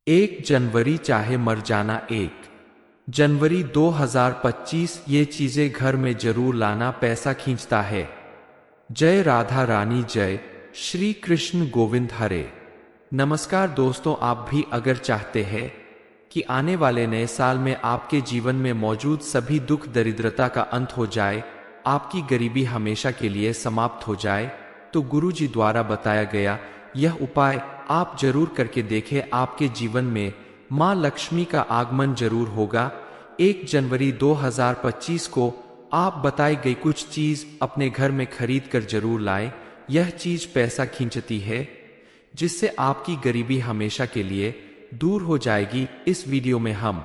1 जनवरी चाहे मर जाना। 1 जनवरी 2025 ये चीजें घर में जरूर लाना पैसा खींचता है। जय राधा रानी, जय श्री कृष्ण गोविंद हरे। नमस्कार दोस्तों, आप भी अगर चाहते हैं कि आने वाले नए साल में आपके जीवन में मौजूद सभी दुख दरिद्रता का अंत हो जाए, आपकी गरीबी हमेशा के लिए समाप्त हो जाए, तो गुरुजी द्वारा बताया गया यह उपाय आप जरूर करके देखें। आपके जीवन में मां लक्ष्मी का आगमन जरूर होगा। 1 जनवरी 2025 को आप बताई गई कुछ चीज अपने घर में खरीद कर जरूर लाएं। यह चीज पैसा खींचती है, जिससे आपकी गरीबी हमेशा के लिए दूर हो जाएगी। इस वीडियो में हम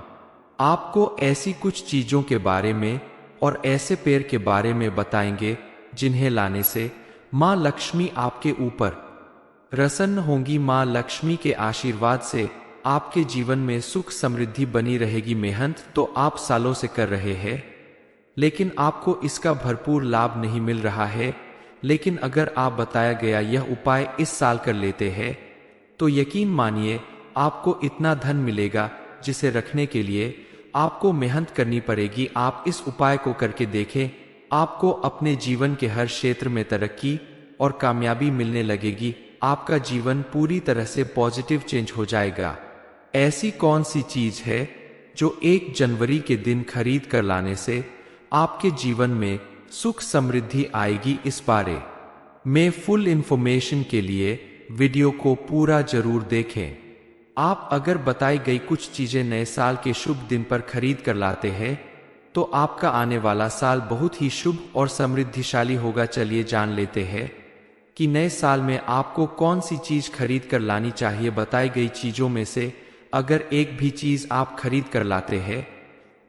आपको ऐसी कुछ चीजों के बारे में और ऐसे पेड़ के बारे में बताएंगे जिन्हें लाने से मां लक्ष्मी आपके ऊपर प्रसन्न होंगी। मां लक्ष्मी के आशीर्वाद से आपके जीवन में सुख समृद्धि बनी रहेगी। मेहनत तो आप सालों से कर रहे हैं, लेकिन आपको इसका भरपूर लाभ नहीं मिल रहा है। लेकिन अगर आप बताया गया यह उपाय इस साल कर लेते हैं, तो यकीन मानिए आपको इतना धन मिलेगा जिसे रखने के लिए आपको मेहनत करनी पड़ेगी। आप इस उपाय को करके देखें, आपको अपने जीवन के हर क्षेत्र में तरक्की और कामयाबी मिलने लगेगी। आपका जीवन पूरी तरह से पॉजिटिव चेंज हो जाएगा। ऐसी कौन सी चीज है जो 1 जनवरी के दिन खरीद कर लाने से आपके जीवन में सुख समृद्धि आएगी? इस बारे में फुल इंफॉर्मेशन के लिए वीडियो को पूरा जरूर देखें। आप अगर बताई गई कुछ चीजें नए साल के शुभ दिन पर खरीद कर लाते हैं, तो आपका आने वाला साल बहुत ही शुभ और समृद्धिशाली होगा। चलिए जान लेते हैं कि नए साल में आपको कौन सी चीज खरीद कर लानी चाहिए। बताई गई चीजों में से अगर एक भी चीज आप खरीद कर लाते हैं,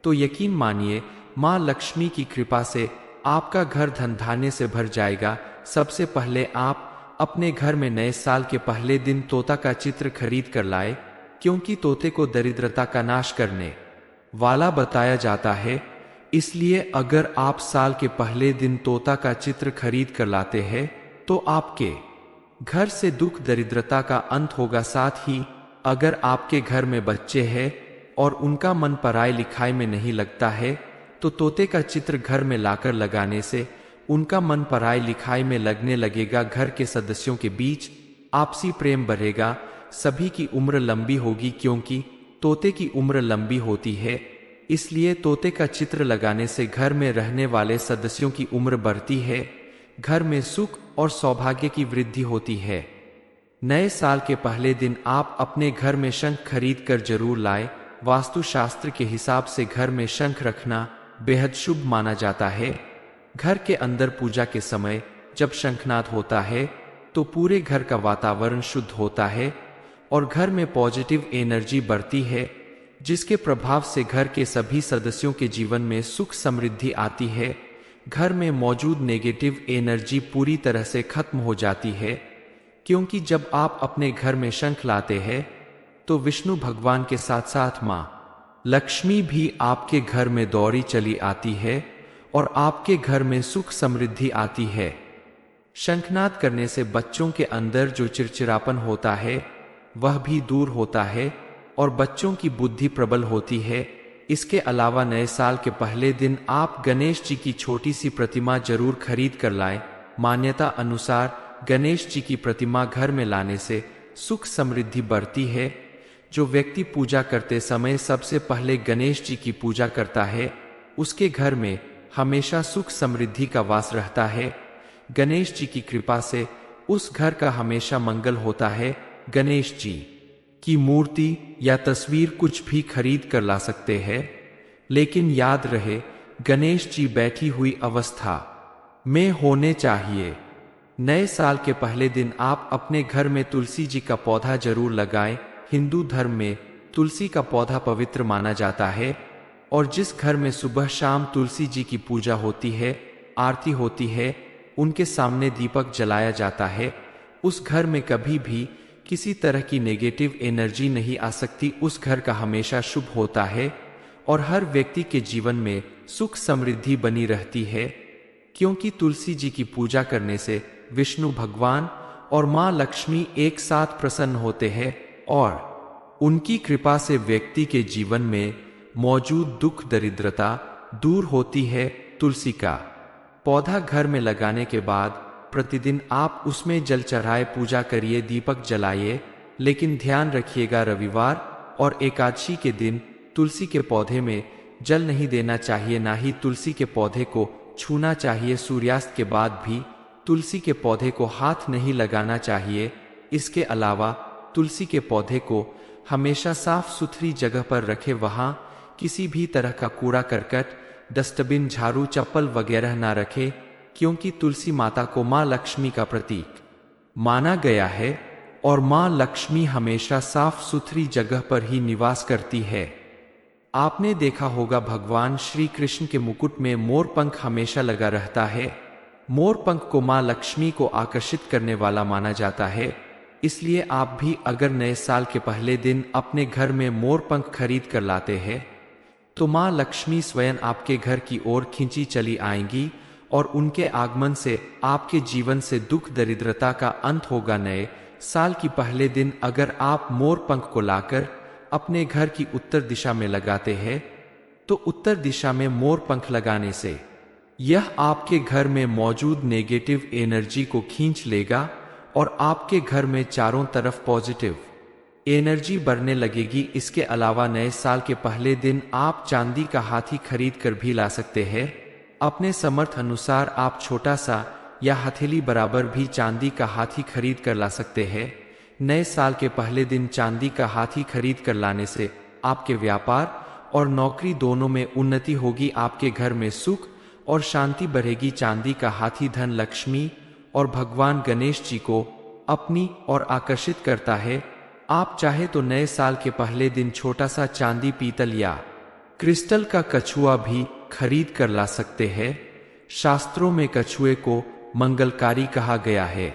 तो यकीन मानिए मां लक्ष्मी की कृपा से आपका घर धन धान्य से भर जाएगा। सबसे पहले आप अपने घर में नए साल के पहले दिन तोता का चित्र खरीद कर लाए, क्योंकि तोते को दरिद्रता का नाश करने वाला बताया जाता है। इसलिए अगर आप साल के पहले दिन तोता का चित्र खरीद कर लाते हैं, तो आपके घर से दुख दरिद्रता का अंत होगा। साथ ही अगर आपके घर में बच्चे हैं और उनका मन पढ़ाई लिखाई में नहीं लगता है, तो तोते का चित्र घर में लाकर लगाने से उनका मन पढ़ाई लिखाई में लगने लगेगा। घर के सदस्यों के बीच आपसी प्रेम बढ़ेगा। सभी की उम्र लंबी होगी, क्योंकि तोते की उम्र लंबी होती है। इसलिए तोते का चित्र लगाने से घर में रहने वाले सदस्यों की उम्र बढ़ती है। घर में सुख और सौभाग्य की वृद्धि होती है। नए साल के पहले दिन आप अपने घर में शंख खरीद कर जरूर लाएं। वास्तुशास्त्र के हिसाब से घर में शंख रखना बेहद शुभ माना जाता है। घर के अंदर पूजा के समय जब शंखनाद होता है, तो पूरे घर का वातावरण शुद्ध होता है और घर में पॉजिटिव एनर्जी बढ़ती है, जिसके प्रभाव से घर के सभी सदस्यों के जीवन में सुख समृद्धि आती है। घर में मौजूद नेगेटिव एनर्जी पूरी तरह से खत्म हो जाती है, क्योंकि जब आप अपने घर में शंख लाते हैं, तो विष्णु भगवान के साथ साथ मां लक्ष्मी भी आपके घर में दौड़ी चली आती है और आपके घर में सुख समृद्धि आती है। शंखनाद करने से बच्चों के अंदर जो चिड़चिड़ापन होता है वह भी दूर होता है और बच्चों की बुद्धि प्रबल होती है। इसके अलावा नए साल के पहले दिन आप गणेश जी की छोटी सी प्रतिमा जरूर खरीद कर लाएं। मान्यता अनुसार गणेश जी की प्रतिमा घर में लाने से सुख समृद्धि बढ़ती है। जो व्यक्ति पूजा करते समय सबसे पहले गणेश जी की पूजा करता है, उसके घर में हमेशा सुख समृद्धि का वास रहता है। गणेश जी की कृपा से उस घर का हमेशा मंगल होता है। गणेश जी की मूर्ति या तस्वीर कुछ भी खरीद कर ला सकते हैं, लेकिन याद रहे गणेश जी बैठी हुई अवस्था में होने चाहिए। नए साल के पहले दिन आप अपने घर में तुलसी जी का पौधा जरूर लगाएं। हिंदू धर्म में तुलसी का पौधा पवित्र माना जाता है, और जिस घर में सुबह शाम तुलसी जी की पूजा होती है, आरती होती है, उनके सामने दीपक जलाया जाता है, उस घर में कभी भी किसी तरह की नेगेटिव एनर्जी नहीं आ सकती। उस घर का हमेशा शुभ होता है और हर व्यक्ति के जीवन में सुख समृद्धि बनी रहती है, क्योंकि तुलसी जी की पूजा करने से विष्णु भगवान और मां लक्ष्मी एक साथ प्रसन्न होते हैं और उनकी कृपा से व्यक्ति के जीवन में मौजूद दुख दरिद्रता दूर होती है। तुलसी का पौधा घर में लगाने के बाद प्रतिदिन आप उसमें जल चढ़ाए, पूजा करिए, दीपक जलाइए, लेकिन ध्यान रखिएगा रविवार और एकादशी के दिन तुलसी के पौधे में जल नहीं देना चाहिए, ना ही तुलसी के पौधे को छूना चाहिए। सूर्यास्त के बाद भी तुलसी के पौधे को हाथ नहीं लगाना चाहिए। इसके अलावा तुलसी के पौधे को हमेशा साफ सुथरी जगह पर रखें, वहां किसी भी तरह का कूड़ा करकट, डस्टबिन, झाड़ू, चप्पल वगैरह ना रखें, क्योंकि तुलसी माता को मां लक्ष्मी का प्रतीक माना गया है और मां लक्ष्मी हमेशा साफ सुथरी जगह पर ही निवास करती है। आपने देखा होगा भगवान श्री कृष्ण के मुकुट में मोर पंख हमेशा लगा रहता है। मोर पंख को मां लक्ष्मी को आकर्षित करने वाला माना जाता है। इसलिए आप भी अगर नए साल के पहले दिन अपने घर में मोर पंख खरीद कर लाते हैं तो मां लक्ष्मी स्वयं आपके घर की ओर खींची चली आएंगी और उनके आगमन से आपके जीवन से दुख दरिद्रता का अंत होगा। नए साल की पहले दिन अगर आप मोर पंख को लाकर अपने घर की उत्तर दिशा में लगाते हैं तो उत्तर दिशा में मोर पंख लगाने से यह आपके घर में मौजूद नेगेटिव एनर्जी को खींच लेगा और आपके घर में चारों तरफ पॉजिटिव एनर्जी बढ़ने लगेगी। इसके अलावा नए साल के पहले दिन आप चांदी का हाथी खरीद कर भी ला सकते हैं। अपने समर्थ अनुसार आप छोटा सा या हथेली बराबर भी चांदी का हाथी खरीद कर ला सकते हैं। नए साल के पहले दिन चांदी का हाथी खरीद कर लाने से आपके व्यापार और नौकरी दोनों में उन्नति होगी, आपके घर में सुख और शांति बढ़ेगी। चांदी का हाथी धन, लक्ष्मी और भगवान गणेश जी को अपनी ओर आकर्षित करता है। आप चाहे तो नए साल के पहले दिन छोटा सा चांदी, पीतल या क्रिस्टल का कछुआ भी खरीद कर ला सकते हैं। शास्त्रों में कछुए को मंगलकारी कहा गया है,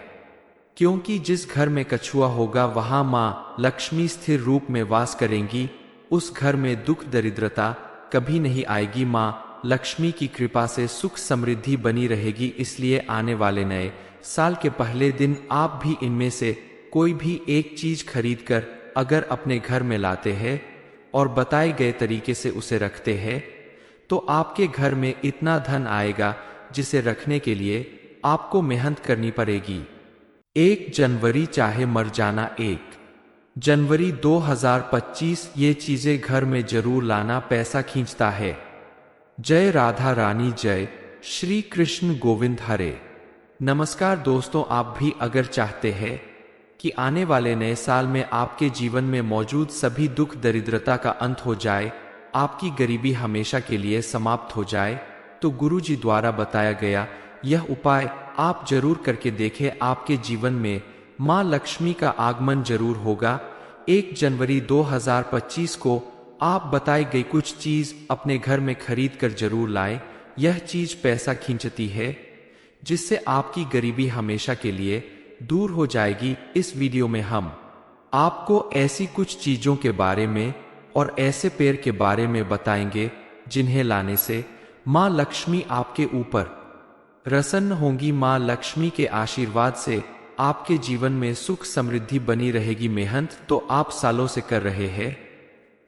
क्योंकि जिस घर में कछुआ होगा वहां मां लक्ष्मी स्थिर रूप में वास करेंगी। उस घर में दुख दरिद्रता कभी नहीं आएगी। मां लक्ष्मी की कृपा से सुख समृद्धि बनी रहेगी। इसलिए आने वाले नए साल के पहले दिन आप भी इनमें से कोई भी एक चीज खरीदकर अगर अपने घर में लाते हैं और बताए गए तरीके से उसे रखते हैं तो आपके घर में इतना धन आएगा जिसे रखने के लिए आपको मेहनत करनी पड़ेगी। 1 जनवरी चाहे मर जाना। 1 जनवरी 2025 ये चीजें घर में जरूर लाना पैसा खींचता है। जय राधा रानी, जय श्री कृष्ण गोविंद हरे। नमस्कार दोस्तों, आप भी अगर चाहते हैं कि आने वाले नए साल में आपके जीवन में मौजूद सभी दुख दरिद्रता का अंत हो जाए, आपकी गरीबी हमेशा के लिए समाप्त हो जाए, तो गुरु जी द्वारा बताया गया यह उपाय आप जरूर करके देखें। आपके जीवन में मां लक्ष्मी का आगमन जरूर होगा। 1 जनवरी 2025 को आप बताई गई कुछ चीज अपने घर में खरीद कर जरूर लाएं। यह चीज पैसा खींचती है, जिससे आपकी गरीबी हमेशा के लिए दूर हो जाएगी। इस वीडियो में हम आपको ऐसी कुछ चीजों के बारे में और ऐसे पेड़ के बारे में बताएंगे जिन्हें लाने से मां लक्ष्मी आपके ऊपर प्रसन्न होंगी। मां लक्ष्मी के आशीर्वाद से आपके जीवन में सुख समृद्धि बनी रहेगी। मेहनत तो आप सालों से कर रहे हैं,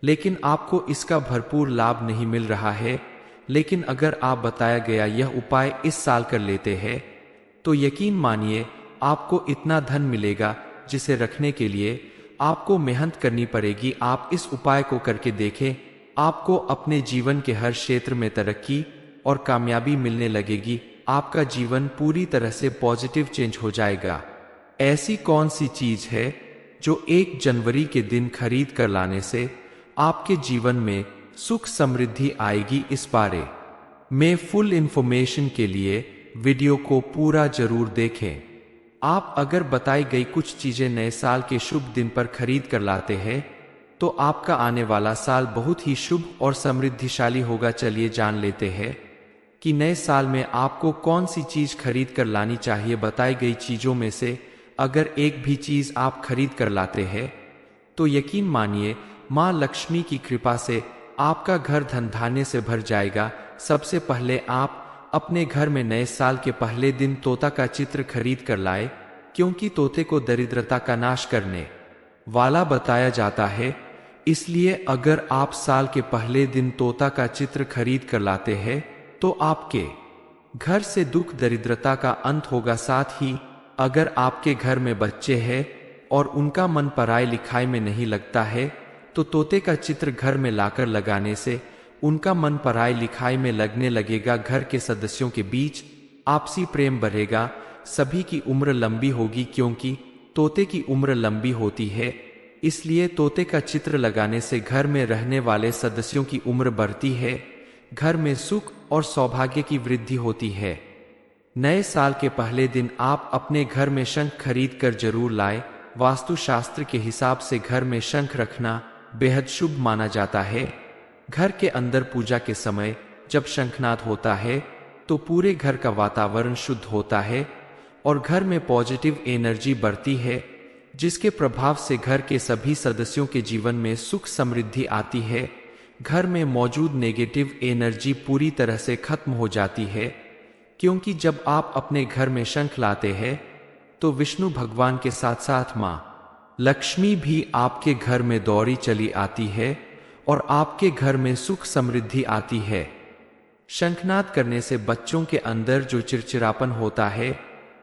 लेकिन आपको इसका भरपूर लाभ नहीं मिल रहा है। लेकिन अगर आप बताया गया यह उपाय इस साल कर लेते हैं तो यकीन मानिए आपको इतना धन मिलेगा जिसे रखने के लिए आपको मेहनत करनी पड़ेगी। आप इस उपाय को करके देखें, आपको अपने जीवन के हर क्षेत्र में तरक्की और कामयाबी मिलने लगेगी। आपका जीवन पूरी तरह से पॉजिटिव चेंज हो जाएगा। ऐसी कौन सी चीज है जो 1 जनवरी के दिन खरीद कर लाने से आपके जीवन में सुख समृद्धि आएगी? इस बारे में फुल इंफॉर्मेशन के लिए वीडियो को पूरा जरूर देखें। आप अगर बताई गई कुछ चीजें नए साल के शुभ दिन पर खरीद कर लाते हैं तो आपका आने वाला साल बहुत ही शुभ और समृद्धिशाली होगा। चलिए जान लेते हैं कि नए साल में आपको कौन सी चीज खरीद कर लानी चाहिए। बताई गई चीजों में से अगर एक भी चीज आप खरीद कर लाते हैं तो यकीन मानिए मां लक्ष्मी की कृपा से आपका घर धन धान्य से भर जाएगा। सबसे पहले आप अपने घर में नए साल के पहले दिन तोता का चित्र खरीद कर लाए, क्योंकि तोते को दरिद्रता का नाश करने वाला बताया जाता है। इसलिए अगर आप साल के पहले दिन तोता का चित्र खरीद कर लाते हैं तो आपके घर से दुख दरिद्रता का अंत होगा। साथ ही अगर आपके घर में बच्चे हैं और उनका मन पढ़ाई लिखाई में नहीं लगता है तो तोते का चित्र घर में लाकर लगाने से उनका मन पढ़ाई लिखाई में लगने लगेगा। घर के सदस्यों के बीच आपसी प्रेम बढ़ेगा, सभी की उम्र लंबी होगी क्योंकि तोते की उम्र लंबी होती है। इसलिए तोते का चित्र लगाने से घर में रहने वाले सदस्यों की उम्र बढ़ती है, घर में सुख और सौभाग्य की वृद्धि होती है। नए साल के पहले दिन आप अपने घर में शंख खरीद कर जरूर लाएं। वास्तुशास्त्र के हिसाब से घर में शंख रखना बेहद शुभ माना जाता है। घर के अंदर पूजा के समय जब शंखनाद होता है तो पूरे घर का वातावरण शुद्ध होता है और घर में पॉजिटिव एनर्जी बढ़ती है, जिसके प्रभाव से घर के सभी सदस्यों के जीवन में सुख समृद्धि आती है। घर में मौजूद नेगेटिव एनर्जी पूरी तरह से खत्म हो जाती है, क्योंकि जब आप अपने घर में शंख लाते हैं तो विष्णु भगवान के साथ साथ मां लक्ष्मी भी आपके घर में दौड़ी चली आती है और आपके घर में सुख समृद्धि आती है। शंखनाद करने से बच्चों के अंदर जो चिड़चिड़ापन होता है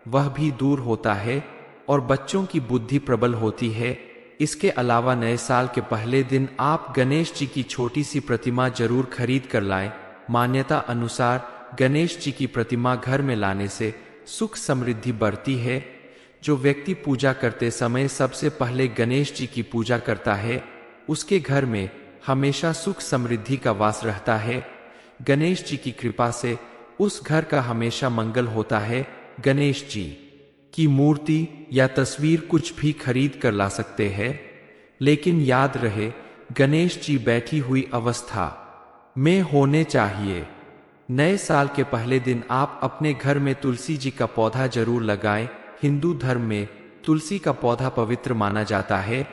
वह भी दूर होता है और बच्चों की बुद्धि प्रबल होती है। इसके अलावा नए साल के पहले दिन आप गणेश जी की छोटी सी प्रतिमा जरूर खरीद कर लाएं। मान्यता अनुसार गणेश जी की प्रतिमा घर में लाने से सुख समृद्धि बढ़ती है। जो व्यक्ति पूजा करते समय सबसे पहले गणेश जी की पूजा करता है उसके घर में हमेशा सुख समृद्धि का वास रहता है। गणेश जी की कृपा से उस घर का हमेशा मंगल होता है। गणेश जी की मूर्ति या तस्वीर कुछ भी खरीद कर ला सकते हैं, लेकिन याद रहे गणेश जी बैठी हुई अवस्था में होने चाहिए। नए साल के पहले दिन आप अपने घर में तुलसी जी का पौधा जरूर लगाएं। हिंदू धर्म में तुलसी का पौधा पवित्र माना जाता है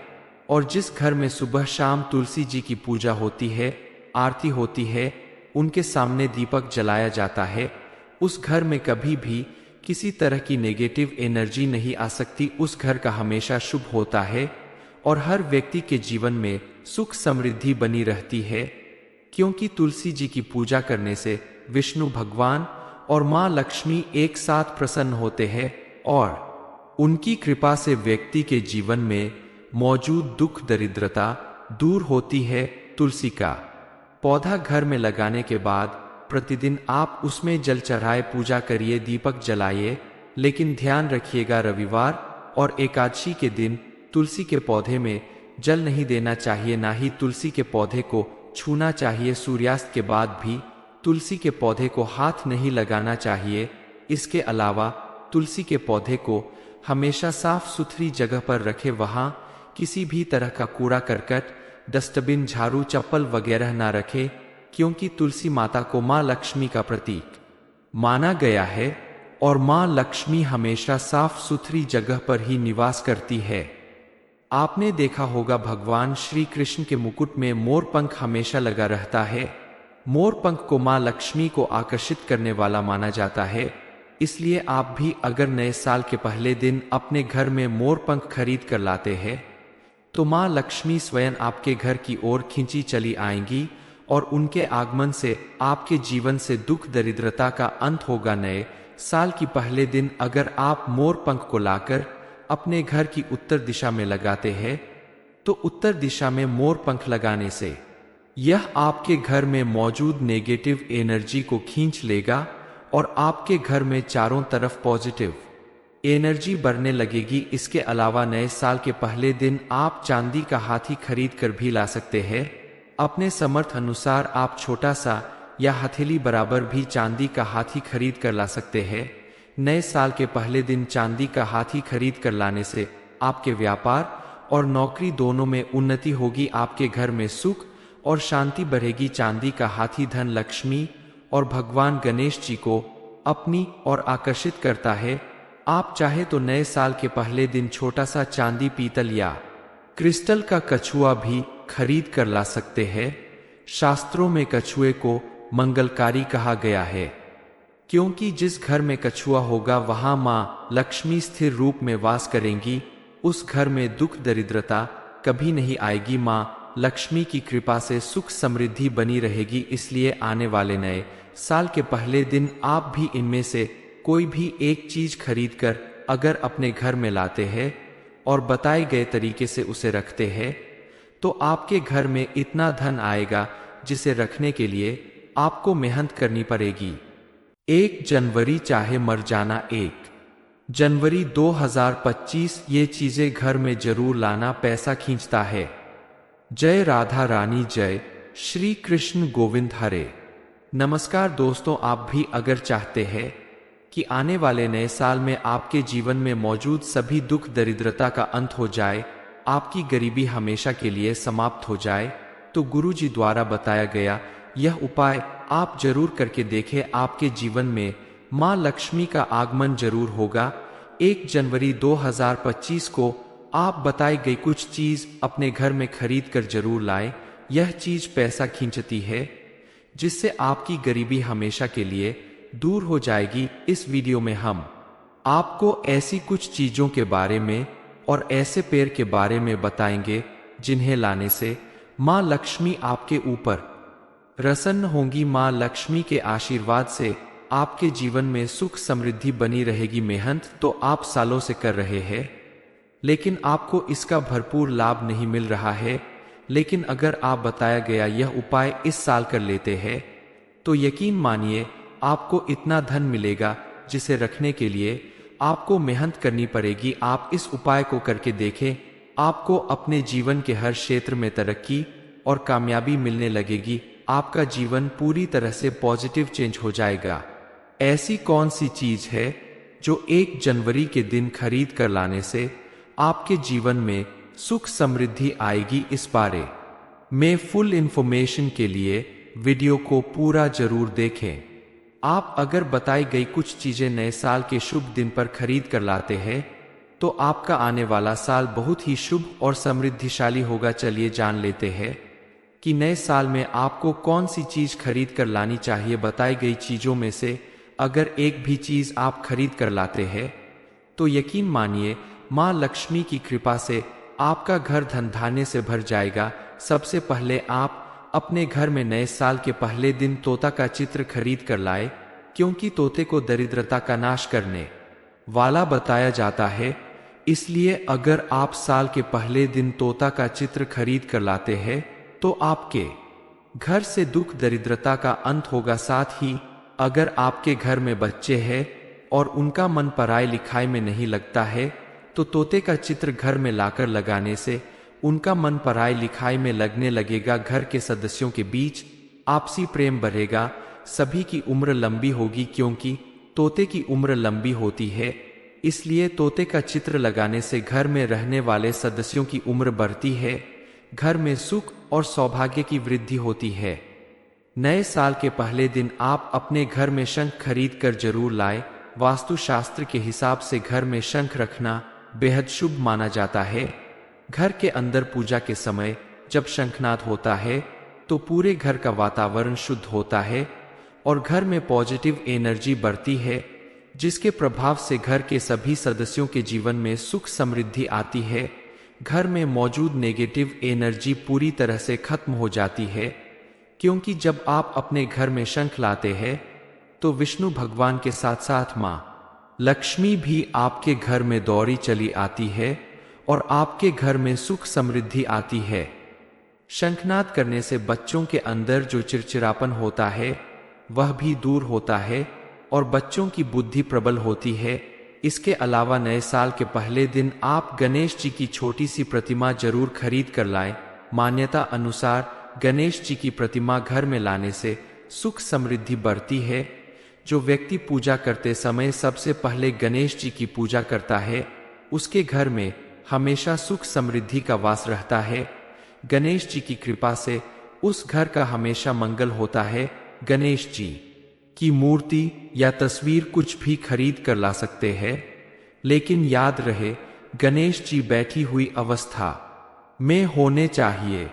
और जिस घर में सुबह शाम तुलसी जी की पूजा होती है, आरती होती है, उनके सामने दीपक जलाया जाता है, उस घर में कभी भी किसी तरह की नेगेटिव एनर्जी नहीं आ सकती। उस घर का हमेशा शुभ होता है और हर व्यक्ति के जीवन में सुख समृद्धि बनी रहती है, क्योंकि तुलसी जी की पूजा करने से विष्णु भगवान और मां लक्ष्मी एक साथ प्रसन्न होते हैं और उनकी कृपा से व्यक्ति के जीवन में मौजूद दुख दरिद्रता दूर होती है। तुलसी का पौधा घर में लगाने के बाद प्रतिदिन आप उसमें जल चढ़ाए, पूजा करिए, दीपक जलाइए, लेकिन ध्यान रखिएगा रविवार और एकादशी के दिन तुलसी के पौधे में जल नहीं देना चाहिए, ना ही तुलसी के पौधे को छूना चाहिए। सूर्यास्त के बाद भी तुलसी के पौधे को हाथ नहीं लगाना चाहिए। इसके अलावा तुलसी के पौधे को हमेशा साफ सुथरी जगह पर रखें, वहां किसी भी तरह का कूड़ा करकट, डस्टबिन, झाड़ू, चप्पल वगैरह ना रखें, क्योंकि तुलसी माता को मां लक्ष्मी का प्रतीक माना गया है और मां लक्ष्मी हमेशा साफ सुथरी जगह पर ही निवास करती है। आपने देखा होगा भगवान श्री कृष्ण के मुकुट में मोर पंख हमेशा लगा रहता है। मोर पंख को मां लक्ष्मी को आकर्षित करने वाला माना जाता है। इसलिए आप भी अगर नए साल के पहले दिन अपने घर में मोर पंख खरीद कर लाते हैं तो मां लक्ष्मी स्वयं आपके घर की ओर खींची चली आएंगी और उनके आगमन से आपके जीवन से दुख दरिद्रता का अंत होगा। नए साल की पहले दिन अगर आप मोर पंख को लाकर अपने घर की उत्तर दिशा में लगाते हैं तो उत्तर दिशा में मोर पंख लगाने से यह आपके घर में मौजूद नेगेटिव एनर्जी को खींच लेगा और आपके घर में चारों तरफ पॉजिटिव एनर्जी बढ़ने लगेगी। इसके अलावा नए साल के पहले दिन आप चांदी का हाथी खरीद कर भी ला सकते हैं। अपने समर्थ अनुसार आप छोटा सा या हथेली बराबर भी चांदी का हाथी खरीद कर ला सकते हैं। नए साल के पहले दिन चांदी का हाथी खरीद कर लाने से आपके व्यापार और नौकरी दोनों में उन्नति होगी, आपके घर में सुख और शांति बढ़ेगी। चांदी का हाथी धन, लक्ष्मी और भगवान गणेश जी को अपनी ओर आकर्षित करता है। आप चाहे तो नए साल के पहले दिन छोटा सा चांदी, पीतल या क्रिस्टल का कछुआ भी खरीद कर ला सकते हैं। शास्त्रों में कछुए को मंगलकारी कहा गया है, क्योंकि जिस घर में कछुआ होगा वहां मां लक्ष्मी स्थिर रूप में वास करेंगी। उस घर में दुख दरिद्रता कभी नहीं आएगी। मां लक्ष्मी की कृपा से सुख समृद्धि बनी रहेगी। इसलिए आने वाले नए साल के पहले दिन आप भी इनमें से कोई भी एक चीज खरीद कर अगर अपने घर में लाते हैं और बताए गए तरीके से उसे रखते हैं तो आपके घर में इतना धन आएगा जिसे रखने के लिए आपको मेहनत करनी पड़ेगी। 1 जनवरी चाहे मर जाना। 1 जनवरी 2025 ये चीजें घर में जरूर लाना पैसा खींचता है। जय राधा रानी, जय श्री कृष्ण गोविंद हरे। नमस्कार दोस्तों, आप भी अगर चाहते हैं कि आने वाले नए साल में आपके जीवन में मौजूद सभी दुख दरिद्रता का अंत हो जाए, आपकी गरीबी हमेशा के लिए समाप्त हो जाए, तो गुरु जी द्वारा बताया गया यह उपाय आप जरूर करके देखें। आपके जीवन में मां लक्ष्मी का आगमन जरूर होगा। 1 जनवरी 2025 को आप बताई गई कुछ चीज अपने घर में खरीद कर जरूर लाएं। यह चीज पैसा खींचती है जिससे आपकी गरीबी हमेशा के लिए दूर हो जाएगी। इस वीडियो में हम आपको ऐसी कुछ चीजों के बारे में और ऐसे पेड़ के बारे में बताएंगे जिन्हें लाने से मां लक्ष्मी आपके ऊपर प्रसन्न होंगी। मां लक्ष्मी के आशीर्वाद से आपके जीवन में सुख समृद्धि बनी रहेगी। मेहनत तो आप सालों से कर रहे हैं लेकिन आपको इसका भरपूर लाभ नहीं मिल रहा है। लेकिन अगर आप बताया गया यह उपाय इस साल कर लेते हैं तो यकीन मानिए आपको इतना धन मिलेगा जिसे रखने के लिए आपको मेहनत करनी पड़ेगी। आप इस उपाय को करके देखें, आपको अपने जीवन के हर क्षेत्र में तरक्की और कामयाबी मिलने लगेगी। आपका जीवन पूरी तरह से पॉजिटिव चेंज हो जाएगा। ऐसी कौन सी चीज है जो 1 जनवरी के दिन खरीद कर लाने से आपके जीवन में सुख समृद्धि आएगी? इस बारे में फुल इंफॉर्मेशन के लिए वीडियो को पूरा जरूर देखें। आप अगर बताई गई कुछ चीजें नए साल के शुभ दिन पर खरीद कर लाते हैं तो आपका आने वाला साल बहुत ही शुभ और समृद्धिशाली होगा। चलिए जान लेते हैं कि नए साल में आपको कौन सी चीज खरीद कर लानी चाहिए। बताई गई चीजों में से अगर एक भी चीज आप खरीद कर लाते हैं तो यकीन मानिए मां लक्ष्मी की कृपा से आपका घर धन धान्य से भर जाएगा। सबसे पहले आप अपने घर में नए साल के पहले दिन तोता का चित्र खरीद कर लाए, क्योंकि तोते को दरिद्रता का नाश करने वाला बताया जाता है। इसलिए अगर आप साल के पहले दिन तोता का चित्र खरीद कर लाते हैं तो आपके घर से दुख दरिद्रता का अंत होगा। साथ ही अगर आपके घर में बच्चे हैं और उनका मन पढ़ाई लिखाई में नहीं लगता है तो तोते का चित्र घर में लाकर लगाने से उनका मन पढ़ाई लिखाई में लगने लगेगा। घर के सदस्यों के बीच आपसी प्रेम बढ़ेगा। सभी की उम्र लंबी होगी, क्योंकि तोते की उम्र लंबी होती है। इसलिए तोते का चित्र लगाने से घर में रहने वाले सदस्यों की उम्र बढ़ती है। घर में सुख और सौभाग्य की वृद्धि होती है। नए साल के पहले दिन आप अपने घर में शंख खरीद कर जरूर लाएं। वास्तुशास्त्र के हिसाब से घर में शंख रखना बेहद शुभ माना जाता है। घर के अंदर पूजा के समय जब शंखनाद होता है तो पूरे घर का वातावरण शुद्ध होता है और घर में पॉजिटिव एनर्जी बढ़ती है, जिसके प्रभाव से घर के सभी सदस्यों के जीवन में सुख समृद्धि आती है। घर में मौजूद नेगेटिव एनर्जी पूरी तरह से खत्म हो जाती है, क्योंकि जब आप अपने घर में शंख लाते हैं तो विष्णु भगवान के साथ साथ मां लक्ष्मी भी आपके घर में दौड़ी चली आती है और आपके घर में सुख समृद्धि आती है। शंखनाद करने से बच्चों के अंदर जो चिड़चिड़ापन होता है वह भी दूर होता है और बच्चों की बुद्धि प्रबल होती है। इसके अलावा नए साल के पहले दिन आप गणेश जी की छोटी सी प्रतिमा जरूर खरीद कर लाएं। मान्यता अनुसार गणेश जी की प्रतिमा घर में लाने से सुख समृद्धि बढ़ती है। जो व्यक्ति पूजा करते समय सबसे पहले गणेश जी की पूजा करता है उसके घर में हमेशा सुख समृद्धि का वास रहता है। गणेश जी की कृपा से उस घर का हमेशा मंगल होता है। गणेश जी की मूर्ति या तस्वीर कुछ भी खरीद कर ला सकते हैं, लेकिन याद रहे गणेश जी बैठी हुई अवस्था में होने चाहिए।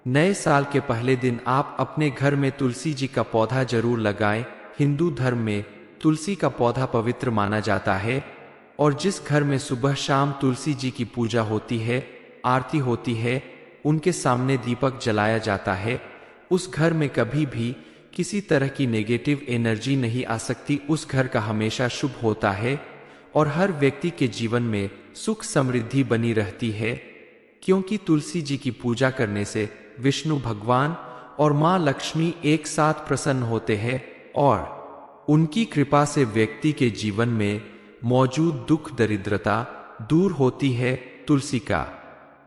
नए साल के पहले दिन आप अपने घर में तुलसी जी का पौधा जरूर लगाएं। हिंदू धर्म में तुलसी का पौधा पवित्र माना जाता है और जिस घर में सुबह शाम तुलसी जी की पूजा होती है, आरती होती है, उनके सामने दीपक जलाया जाता है, उस घर में कभी भी किसी तरह की नेगेटिव एनर्जी नहीं आ सकती। उस घर का हमेशा शुभ होता है और हर व्यक्ति के जीवन में सुख समृद्धि बनी रहती है, क्योंकि तुलसी जी की पूजा करने से विष्णु भगवान और माँ लक्ष्मी एक साथ प्रसन्न होते हैं और उनकी कृपा से व्यक्ति के जीवन में मौजूद दुख दरिद्रता दूर होती है। तुलसी का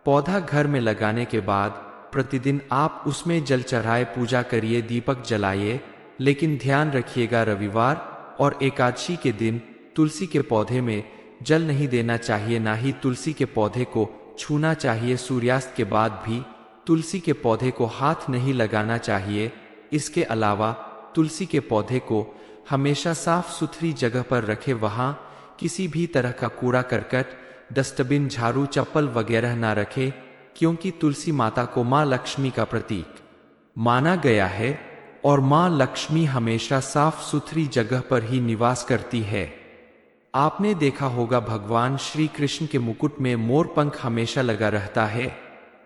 पौधा घर में लगाने के बाद प्रतिदिन आप उसमें जल चढ़ाए, पूजा करिए, दीपक जलाइए, लेकिन ध्यान रखिएगा रविवार और एकादशी के दिन तुलसी के पौधे में जल नहीं देना चाहिए, ना ही तुलसी के पौधे को छूना चाहिए। सूर्यास्त के बाद भी तुलसी के पौधे को हाथ नहीं लगाना चाहिए। इसके अलावा तुलसी के पौधे को हमेशा साफ सुथरी जगह पर रखें, वहां किसी भी तरह का कूड़ा करकट, डस्टबिन, झाड़ू, चप्पल वगैरह ना रखें, क्योंकि तुलसी माता को माँ लक्ष्मी का प्रतीक माना गया है और माँ लक्ष्मी हमेशा साफ सुथरी जगह पर ही निवास करती है। आपने देखा होगा भगवान श्री कृष्ण के मुकुट में मोर पंख हमेशा लगा रहता है।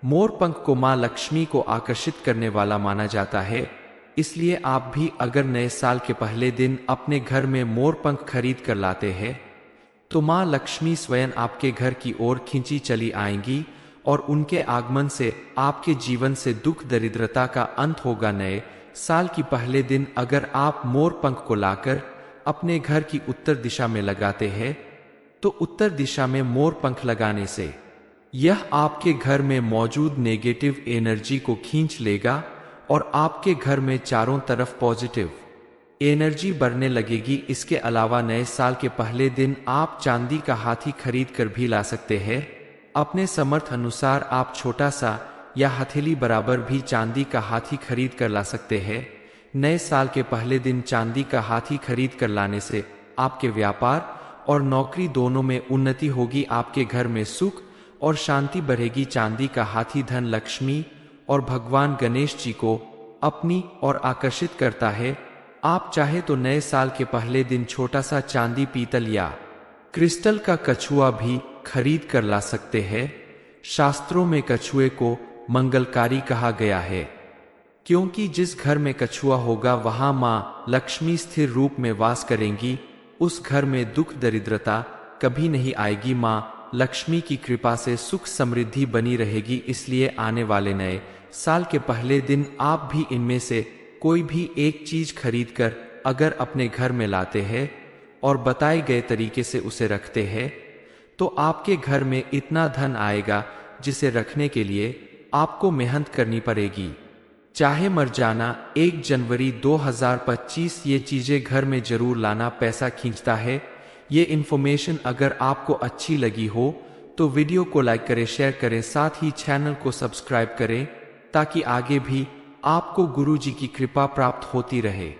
मोर पंख को माँ लक्ष्मी को आकर्षित करने वाला माना जाता है, इसलिए आप भी अगर नए साल के पहले दिन अपने घर में मोर पंख खरीद कर लाते हैं तो माँ लक्ष्मी स्वयं आपके घर की ओर खींची चली आएंगी और उनके आगमन से आपके जीवन से दुख दरिद्रता का अंत होगा। नए साल की पहले दिन अगर आप मोर पंख को लाकर अपने घर की उत्तर दिशा में लगाते हैं तो उत्तर दिशा में मोर पंख लगाने से यह आपके घर में मौजूद नेगेटिव एनर्जी को खींच लेगा और आपके घर में चारों तरफ पॉजिटिव एनर्जी बढ़ने लगेगी। इसके अलावा नए साल के पहले दिन आप चांदी का हाथी खरीद कर भी ला सकते हैं। अपने समर्थ अनुसार आप छोटा सा या हथेली बराबर भी चांदी का हाथी खरीद कर ला सकते हैं। नए साल के पहले दिन चांदी का हाथी खरीद कर लाने से आपके व्यापार और नौकरी दोनों में उन्नति होगी, आपके घर में सुख और शांति बढ़ेगी। चांदी का हाथी धन, लक्ष्मी और भगवान गणेश जी को अपनी ओर आकर्षित करता है। आप चाहे तो नए साल के पहले दिन छोटा सा चांदी, पीतल या क्रिस्टल का कछुआ भी खरीद कर ला सकते हैं। शास्त्रों में कछुए को मंगलकारी कहा गया है, क्योंकि जिस घर में कछुआ होगा वहां मां लक्ष्मी स्थिर रूप में वास करेंगी। उस घर में दुख दरिद्रता कभी नहीं आएगी। मां लक्ष्मी की कृपा से सुख समृद्धि बनी रहेगी। इसलिए आने वाले नए साल के पहले दिन आप भी इनमें से कोई भी एक चीज खरीदकर अगर अपने घर में लाते हैं और बताए गए तरीके से उसे रखते हैं तो आपके घर में इतना धन आएगा जिसे रखने के लिए आपको मेहनत करनी पड़ेगी। चाहे मर जाना 1 जनवरी 2025 ये चीजें घर में जरूर लाना पैसा खींचता है। ये इन्फॉर्मेशन अगर आपको अच्छी लगी हो तो वीडियो को लाइक करें, शेयर करें, साथ ही चैनल को सब्सक्राइब करें ताकि आगे भी आपको गुरु जी की कृपा प्राप्त होती रहे।